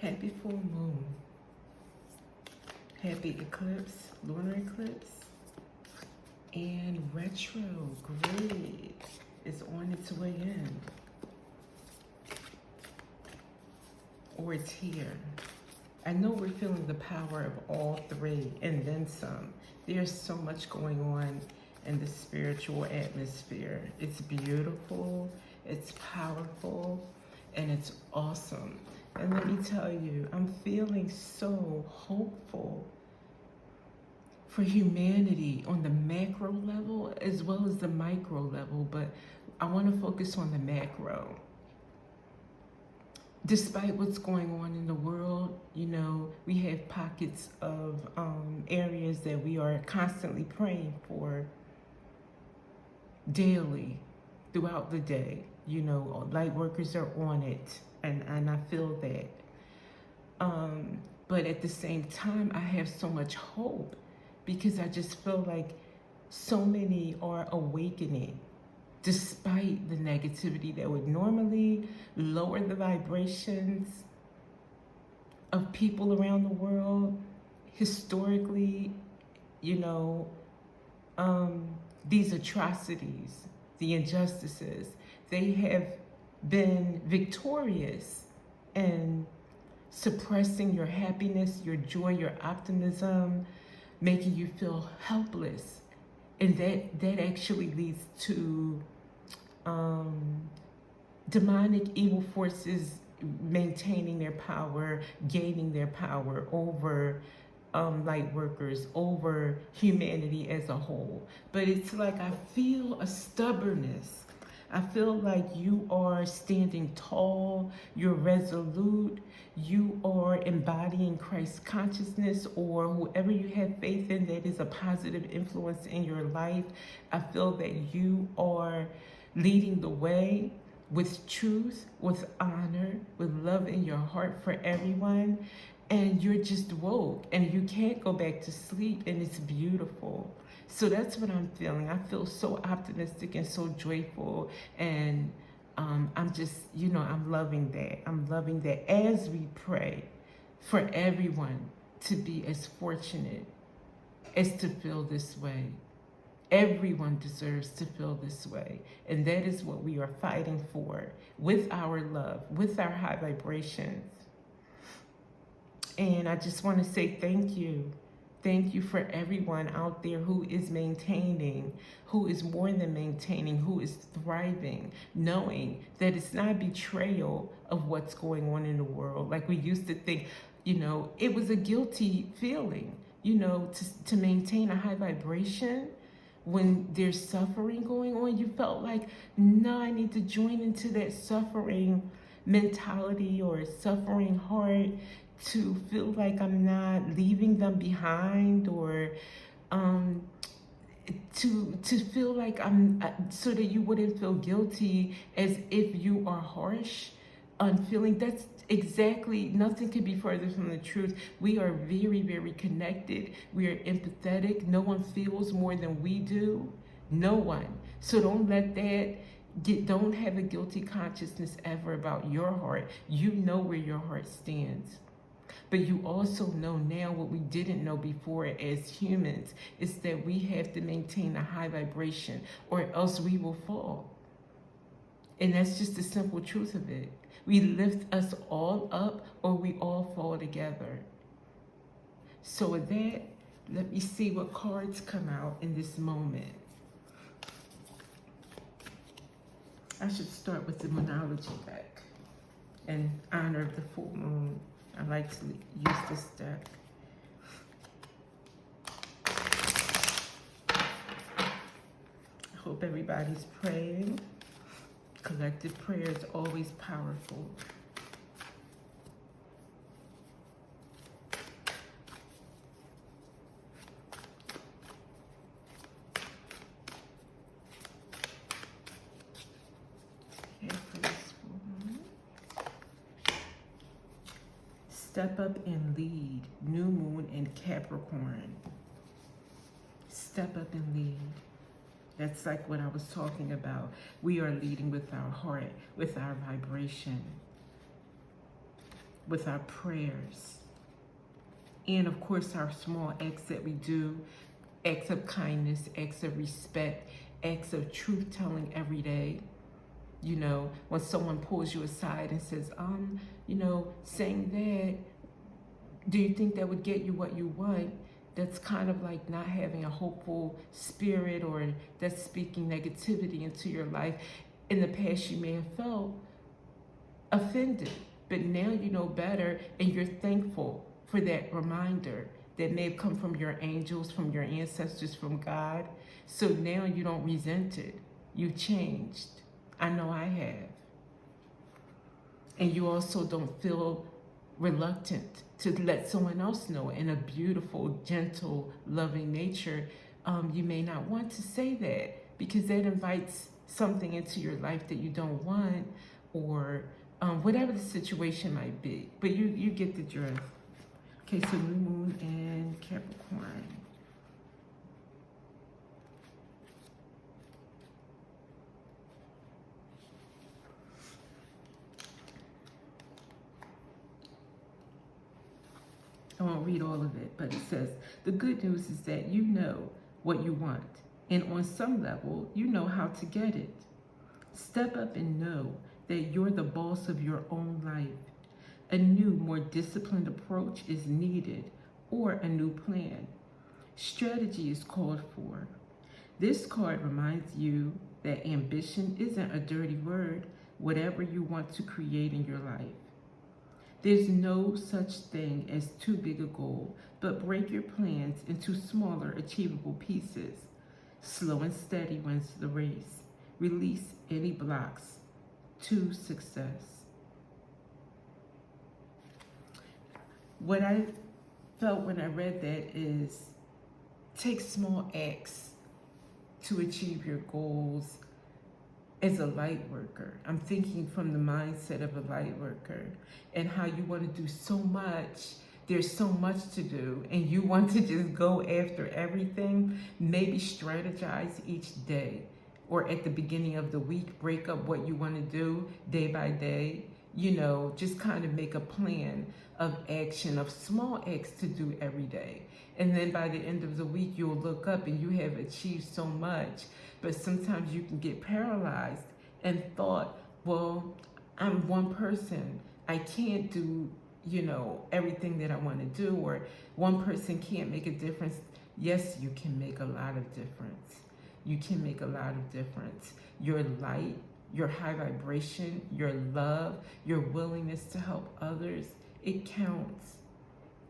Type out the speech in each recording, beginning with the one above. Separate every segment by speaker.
Speaker 1: Happy full moon. Happy eclipse, lunar eclipse. And retrograde is on its way in. Or it's here. I know we're feeling the power of all three and then some. There's so much going on in the spiritual atmosphere. It's beautiful, it's powerful, and it's awesome. And let me tell you, I'm feeling so hopeful for humanity on the macro level as well as the micro level, but I want to focus on the macro. Despite what's going on in the world, you know, we have pockets of areas that we are constantly praying for daily, throughout the day. You know, Lightworkers are on it, and I feel that. But at the same time, I have so much hope because I just feel like so many are awakening despite the negativity that would normally lower the vibrations of people around the world. Historically, you know, these atrocities, the injustices, they have been victorious in suppressing your happiness, your joy, your optimism, making you feel helpless. And that actually leads to demonic evil forces maintaining their power, gaining their power over light workers, over humanity as a whole. But it's like I feel a stubbornness. I feel like you are standing tall, you're resolute, you are embodying Christ consciousness or whoever you have faith in that is a positive influence in your life. I feel that you are leading the way with truth, with honor, with love in your heart for everyone. And you're just woke and you can't go back to sleep, and it's beautiful. So that's what I'm feeling. I feel so optimistic and so joyful, and I'm just, you know, I'm loving that. I'm loving that as we pray for everyone to be as fortunate as to feel this way. Everyone deserves to feel this way, and that is what we are fighting for with our love, with our high vibrations. And I just want to say thank you. Thank you for everyone out there who is maintaining, who is more than maintaining, who is thriving, knowing that it's not a betrayal of what's going on in the world. Like we used to think, you know, it was a guilty feeling, you know, to maintain a high vibration when there's suffering going on. You felt like, no, I need to join into that suffering mentality or suffering heart to feel like I'm not leaving them behind, or to feel like I'm, so that you wouldn't feel guilty as if you are harsh on feeling. That's exactly, nothing could be further from the truth. We are very, very connected. We are empathetic. No one feels more than we do. No one. So don't let that don't have a guilty consciousness ever about your heart. You know where your heart stands. But you also know now what we didn't know before as humans, is that we have to maintain a high vibration or else we will fall. And that's just the simple truth of it. We lift us all up or we all fall together. So with that, let me see what cards come out in this moment. I should start with the Moonology deck in honor of the full moon. I like to use this deck. I hope everybody's praying. Collective prayer is always powerful. Step up and lead. New moon in Capricorn. Step up and lead. That's like what I was talking about. We are leading with our heart, with our vibration. with our prayers. And of course, our small acts that we do, acts of kindness, acts of respect, acts of truth-telling every day. You know, when someone pulls you aside and says, you know, saying that, do you think that would get you what you want? That's kind of like not having a hopeful spirit, or that's speaking negativity into your life. In the past, you may have felt offended, but now you know better, and you're thankful for that reminder that may have come from your angels, from your ancestors, from God. So now you don't resent it. You've changed. I know I have. And you also don't feel reluctant to let someone else know in a beautiful, gentle, loving nature. You may not want to say that because that invites something into your life that you don't want, or whatever the situation might be. But you get the drift. Okay, so new moon in Capricorn. I won't read all of it, but it says, the good news is that you know what you want, and on some level, you know how to get it. Step up and know that you're the boss of your own life. A new, more disciplined approach is needed, or a new plan. Strategy is called for. This card reminds you that ambition isn't a dirty word, whatever you want to create in your life. There's no such thing as too big a goal, but break your plans into smaller, achievable pieces. Slow and steady wins the race. Release any blocks to success. What I felt when I read that is, take small acts to achieve your goals. As a light worker, I'm thinking from the mindset of a light worker and how you want to do so much. There's so much to do, and you want to just go after everything. Maybe strategize each day, or at the beginning of the week, break up what you want to do day by day. You know, just kind of make a plan of action, of small acts to do every day. And then by the end of the week, you'll look up and you have achieved so much. But sometimes you can get paralyzed and thought, well, I'm one person. I can't do, you know, everything that I want to do, or one person can't make a difference. Yes, you can make a lot of difference. You can make a lot of difference. Your light, your high vibration, your love, your willingness to help others, it counts.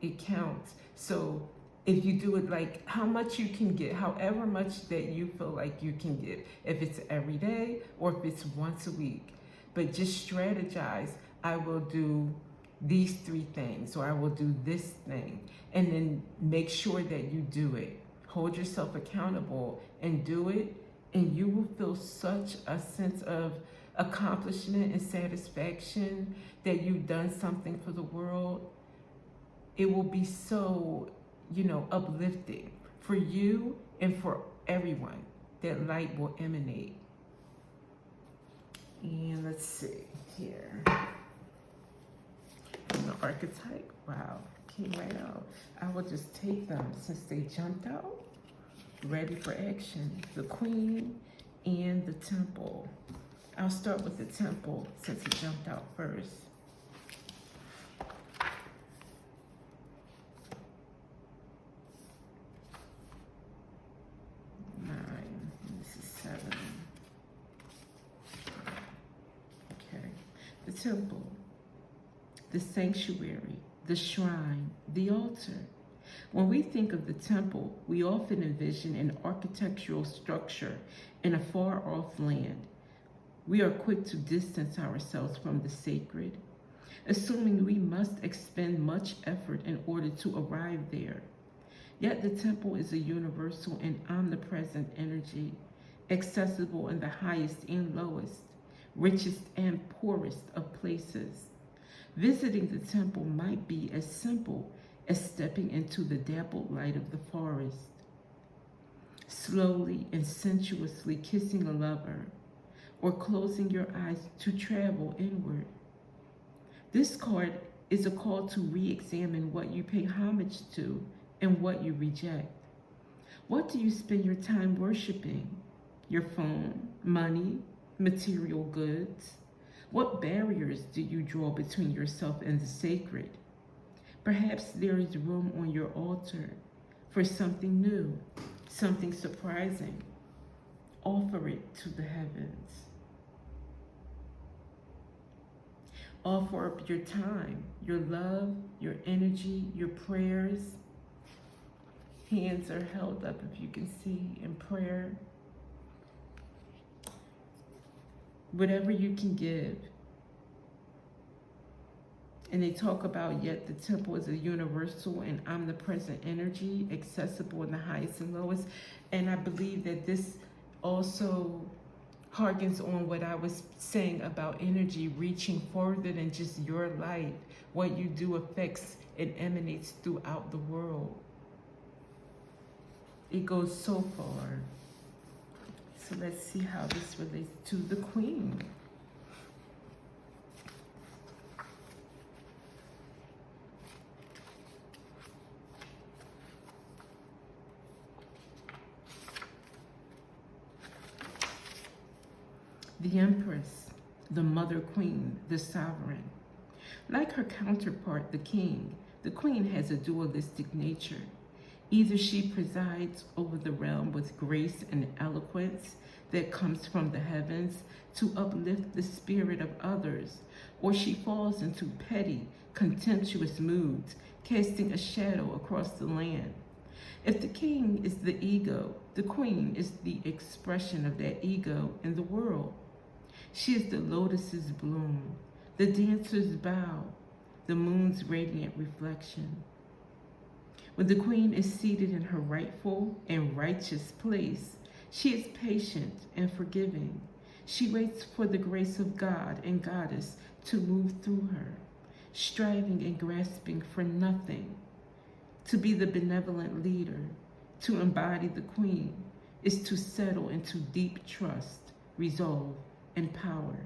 Speaker 1: It counts. So if you do it, like how much you can get, however much that you feel like you can get, if it's every day or if it's once a week, but just strategize. I will do these 3 things, or I will do this thing, and then make sure that you do it. Hold yourself accountable and do it, and you will feel such a sense of accomplishment and satisfaction that you've done something for the world. It will be so, you know, uplifting for you and for everyone. That light will emanate. And let's see here. The archetype, wow, came right out. I will just take them since they jumped out. Ready for action. The Queen and the Temple. I'll start with the Temple since it jumped out first. 9, this is 7. Okay, the Temple, the sanctuary, the shrine, the altar. When we think of the temple, we often envision an architectural structure in a far-off land. We are quick to distance ourselves from the sacred, assuming we must expend much effort in order to arrive there. Yet the temple is a universal and omnipresent energy, accessible in the highest and lowest, richest and poorest of places. Visiting the temple might be as simple as stepping into the dappled light of the forest, slowly and sensuously kissing a lover, or closing your eyes to travel inward. This card It's a call to re-examine what you pay homage to and what you reject. What do you spend your time worshiping? Your phone, money, material goods? What barriers do you draw between yourself and the sacred? Perhaps there is room on your altar for something new, something surprising. Offer it to the heavens. Offer up your time, your love, your energy, your prayers. Hands are held up, if you can see, in prayer. Whatever you can give. And they talk about, yet the temple is a universal and omnipresent energy, accessible in the highest and lowest. And I believe that this also harkens on what I was saying about energy reaching further than just your life. What you do affects and emanates throughout the world. It goes so far. So let's see how this relates to the Queen. The Empress, the Mother Queen, the Sovereign. Like her counterpart, the King, the Queen has a dualistic nature. Either she presides over the realm with grace and eloquence that comes from the heavens to uplift the spirit of others, or she falls into petty, contemptuous moods, casting a shadow across the land. If the king is the ego, the queen is the expression of that ego in the world. She is the lotus's bloom, the dancer's bow, the moon's radiant reflection. When the queen is seated in her rightful and righteous place, she is patient and forgiving. She waits for the grace of God and Goddess to move through her, striving and grasping for nothing. To be the benevolent leader, to embody the queen, is to settle into deep trust, resolve, and power.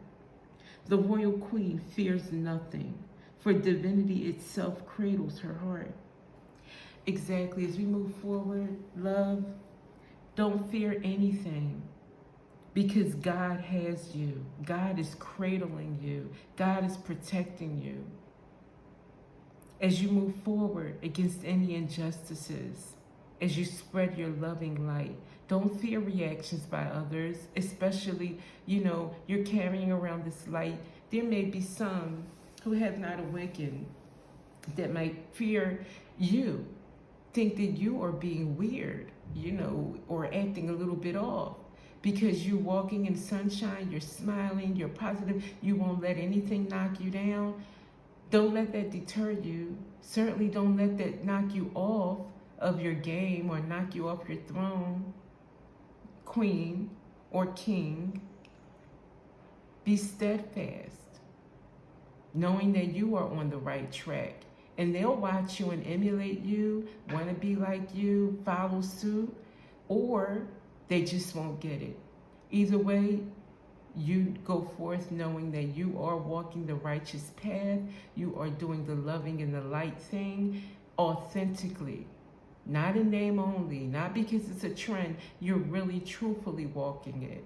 Speaker 1: The royal queen fears nothing, for divinity itself cradles her heart. Exactly, as we move forward, love, don't fear anything, because God has you. God is cradling you. God is protecting you. As you move forward against any injustices, as you spread your loving light, don't fear reactions by others, especially, you're carrying around this light. There may be some who have not awakened that might fear you, think that you are being weird, or acting a little bit off. Because you're walking in sunshine, you're smiling, you're positive, you won't let anything knock you down. Don't let that deter you. Certainly don't let that knock you off of your game or knock you off your throne, queen or king. Be steadfast, knowing that you are on the right track. And they'll watch you and emulate you, want to be like you, follow suit, or they just won't get it. Either way, you go forth knowing that you are walking the righteous path, you are doing the loving and the light thing authentically. Not in name only, not because it's a trend, you're really truthfully walking it.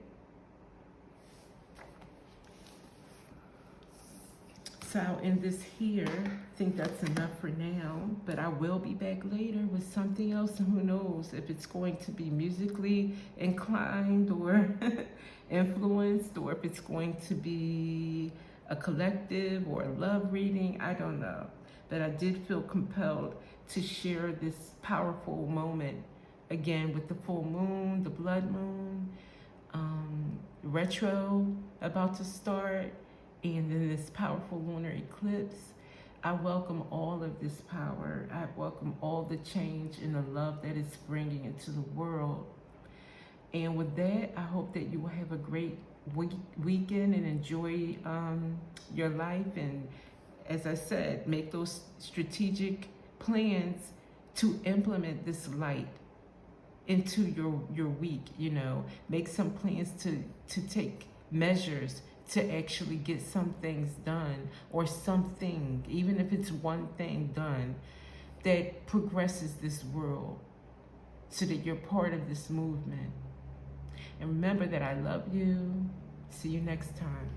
Speaker 1: So I'll end this here. I think that's enough for now, but I will be back later with something else, and who knows if it's going to be musically inclined or influenced, or if it's going to be a collective or a love reading, I don't know. But I did feel compelled to share this powerful moment again with the full moon, the blood moon, retro about to start, and then this powerful lunar eclipse. I welcome all of this power. I welcome all the change and the love that it's bringing into the world. And with that, I hope that you will have a great weekend and enjoy your life. And as I said, make those strategic plans to implement this light into your week. Make some plans to take measures to actually get some things done, or something, even if it's one thing done, that progresses this world so that you're part of this movement. And remember that I love you. See you next time.